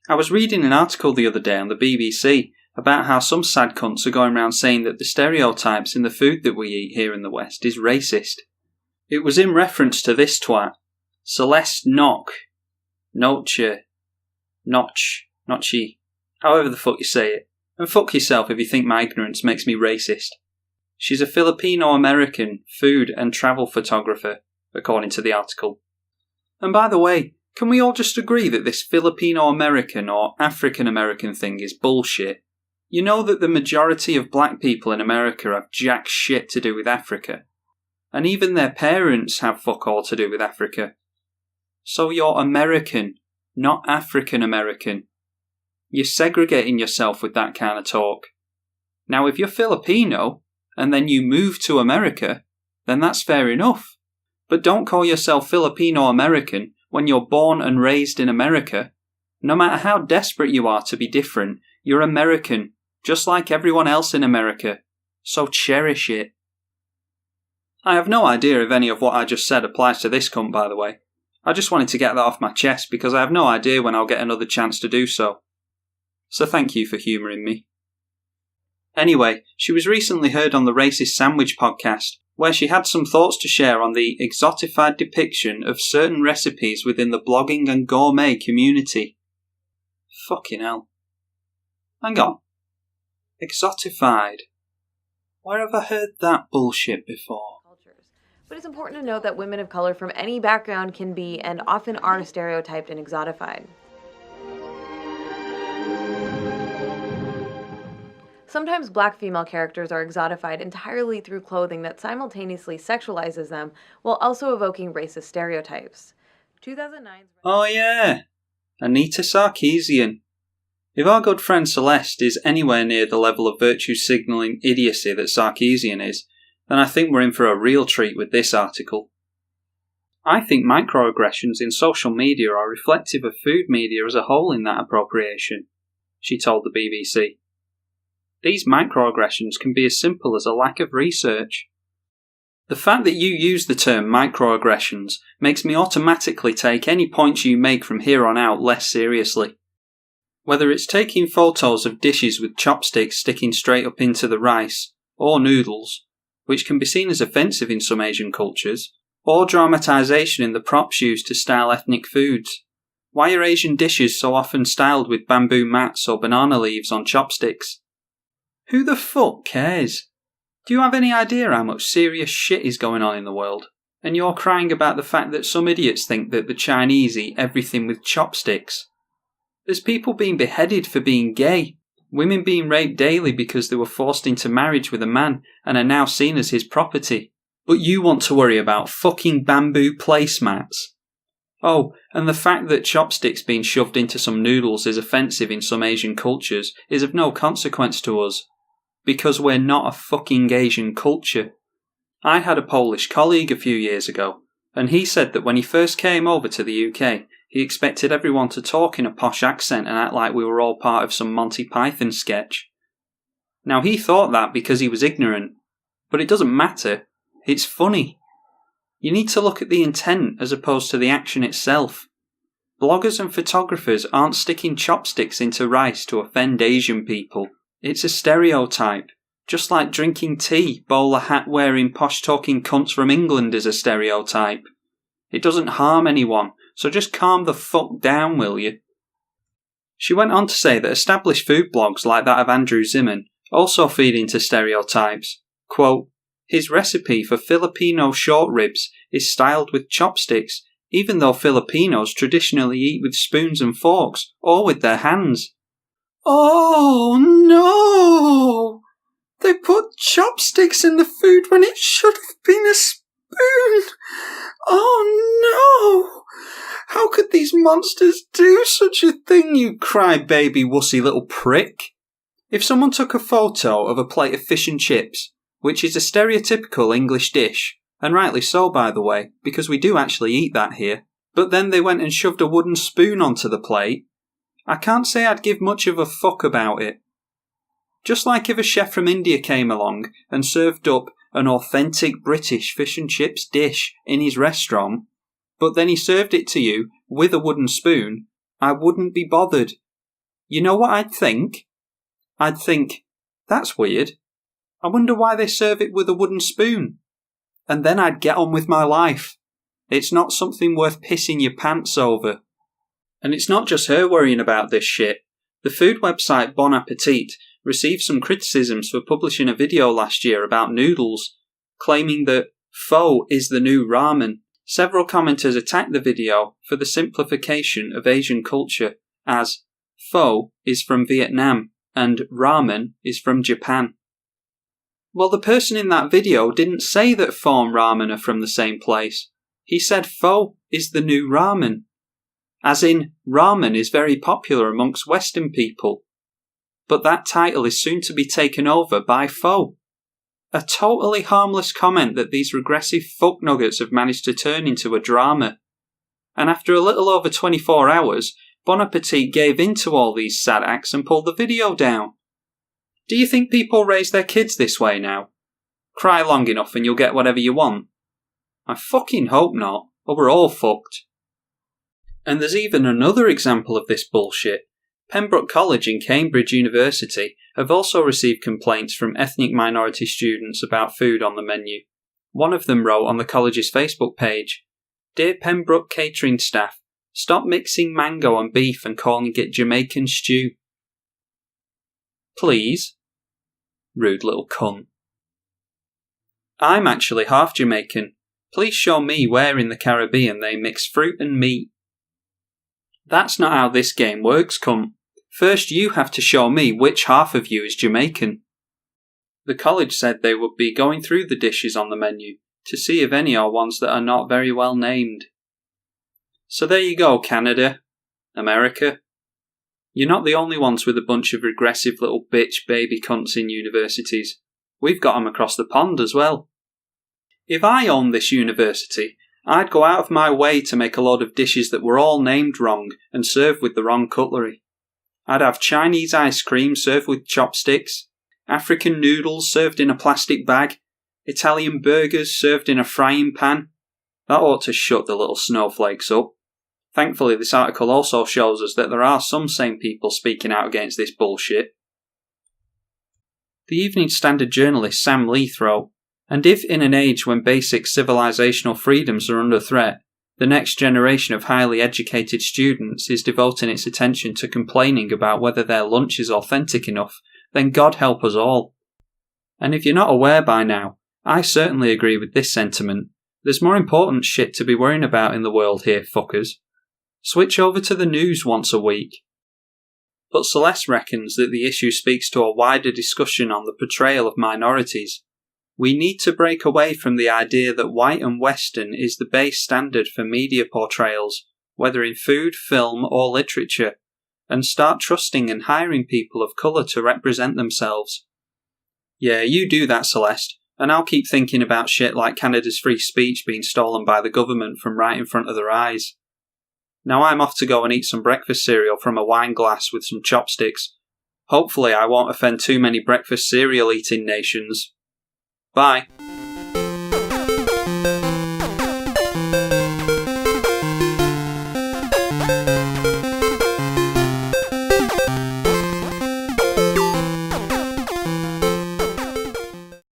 I was reading an article the other day on the BBC about how some sad cunts are going around saying that the stereotypes in the food that we eat here in the West is racist. It was in reference to this twat, Celeste Notchi, however the fuck you say it, and fuck yourself if you think my ignorance makes me racist. She's a Filipino-American food and travel photographer, according to the article. And by the way, can we all just agree that this Filipino-American or African-American thing is bullshit? You know that the majority of black people in America have jack shit to do with Africa. And even their parents have fuck all to do with Africa. So you're American, not African-American. You're segregating yourself with that kind of talk. Now if you're Filipino, and then you move to America, then that's fair enough. But don't call yourself Filipino-American when you're born and raised in America. No matter how desperate you are to be different, you're American, just like everyone else in America. So cherish it. I have no idea if any of what I just said applies to this cunt, by the way. I just wanted to get that off my chest because I have no idea when I'll get another chance to do so. So thank you for humouring me. Anyway, she was recently heard on the Racist Sandwich podcast, where she had some thoughts to share on the exotified depiction of certain recipes within the blogging and gourmet community. Fucking hell. Hang on. Exotified. Where have I heard that bullshit before? But it's important to note that women of color from any background can be, and often are, stereotyped and exotified. Sometimes black female characters are exotified entirely through clothing that simultaneously sexualizes them while also evoking racist stereotypes. 2009's... Oh yeah, Anita Sarkeesian. If our good friend Celeste is anywhere near the level of virtue-signalling idiocy that Sarkeesian is, then I think we're in for a real treat with this article. I think microaggressions in social media are reflective of food media as a whole in that appropriation, she told the BBC. These microaggressions can be as simple as a lack of research. The fact that you use the term microaggressions makes me automatically take any points you make from here on out less seriously. Whether it's taking photos of dishes with chopsticks sticking straight up into the rice, or noodles, which can be seen as offensive in some Asian cultures, or dramatisation in the props used to style ethnic foods. Why are Asian dishes so often styled with bamboo mats or banana leaves on chopsticks? Who the fuck cares? Do you have any idea how much serious shit is going on in the world? And you're crying about the fact that some idiots think that the Chinese eat everything with chopsticks. There's people being beheaded for being gay, women being raped daily because they were forced into marriage with a man and are now seen as his property. But you want to worry about fucking bamboo placemats. Oh, and the fact that chopsticks being shoved into some noodles is offensive in some Asian cultures is of no consequence to us. Because we're not a fucking Asian culture. I had a Polish colleague a few years ago, and he said that when he first came over to the UK, he expected everyone to talk in a posh accent and act like we were all part of some Monty Python sketch. Now he thought that because he was ignorant, but it doesn't matter, it's funny. You need to look at the intent as opposed to the action itself. Bloggers and photographers aren't sticking chopsticks into rice to offend Asian people. It's a stereotype. Just like drinking tea, bowler hat wearing posh talking cunts from England is a stereotype. It doesn't harm anyone, so just calm the fuck down, will you? She went on to say that established food blogs like that of Andrew Zimmern also feed into stereotypes. Quote, his recipe for Filipino short ribs is styled with chopsticks, even though Filipinos traditionally eat with spoons and forks, or with their hands. Oh no! They put chopsticks in the food when it should have been a spoon! Oh no! How could these monsters do such a thing, you crybaby wussy little prick? If someone took a photo of a plate of fish and chips, which is a stereotypical English dish, and rightly so by the way, because we do actually eat that here, but then they went and shoved a wooden spoon onto the plate, I can't say I'd give much of a fuck about it. Just like if a chef from India came along and served up an authentic British fish and chips dish in his restaurant, but then he served it to you with a wooden spoon, I wouldn't be bothered, You know what I'd think? I'd think, that's weird. I wonder why they serve it with a wooden spoon. And then I'd get on with my life. It's not something worth pissing your pants over. And it's not just her worrying about this shit. The food website Bon Appetit received some criticisms for publishing a video last year about noodles, claiming that pho is the new ramen. Several commenters attacked the video for the simplification of Asian culture as pho is from Vietnam and ramen is from Japan. Well, the person in that video didn't say that pho and ramen are from the same place. He said pho is the new ramen. As in, ramen is very popular amongst Western people. But that title is soon to be taken over by pho. A totally harmless comment that these regressive fucknuggets have managed to turn into a drama. And after a little over 24 hours, Bon Appetit gave in to all these sad acts and pulled the video down. Do you think people raise their kids this way now? Cry long enough and you'll get whatever you want? I fucking hope not, or we're all fucked. And there's even another example of this bullshit. Pembroke College and Cambridge University have also received complaints from ethnic minority students about food on the menu. One of them wrote on the college's Facebook page, "Dear Pembroke catering staff, stop mixing mango and beef and calling it Jamaican stew." Please? Rude little cunt. I'm actually half Jamaican. Please show me where in the Caribbean they mix fruit and meat. That's not how this game works, cunt. First you have to show me which half of you is Jamaican. The college said they would be going through the dishes on the menu to see if any are ones that are not very well named. So there you go, Canada. America. You're not the only ones with a bunch of regressive little bitch baby cunts in universities. We've got them across the pond as well. If I owned this university, I'd go out of my way to make a load of dishes that were all named wrong and served with the wrong cutlery. I'd have Chinese ice cream served with chopsticks, African noodles served in a plastic bag, Italian burgers served in a frying pan. That ought to shut the little snowflakes up. Thankfully, this article also shows us that there are some sane people speaking out against this bullshit. The Evening Standard journalist Sam Leith wrote, "And if in an age when basic civilizational freedoms are under threat, the next generation of highly educated students is devoting its attention to complaining about whether their lunch is authentic enough, then God help us all. And if you're not aware by now, I certainly agree with this sentiment. There's more important shit to be worrying about in the world here, fuckers. Switch over to the news once a week." But Celeste reckons that the issue speaks to a wider discussion on the portrayal of minorities. We need to break away from the idea that white and Western is the base standard for media portrayals, whether in food, film or literature, and start trusting and hiring people of colour to represent themselves. Yeah, you do that, Celeste, and I'll keep thinking about shit like Canada's free speech being stolen by the government from right in front of their eyes. Now I'm off to go and eat some breakfast cereal from a wine glass with some chopsticks. Hopefully I won't offend too many breakfast cereal eating nations. Bye.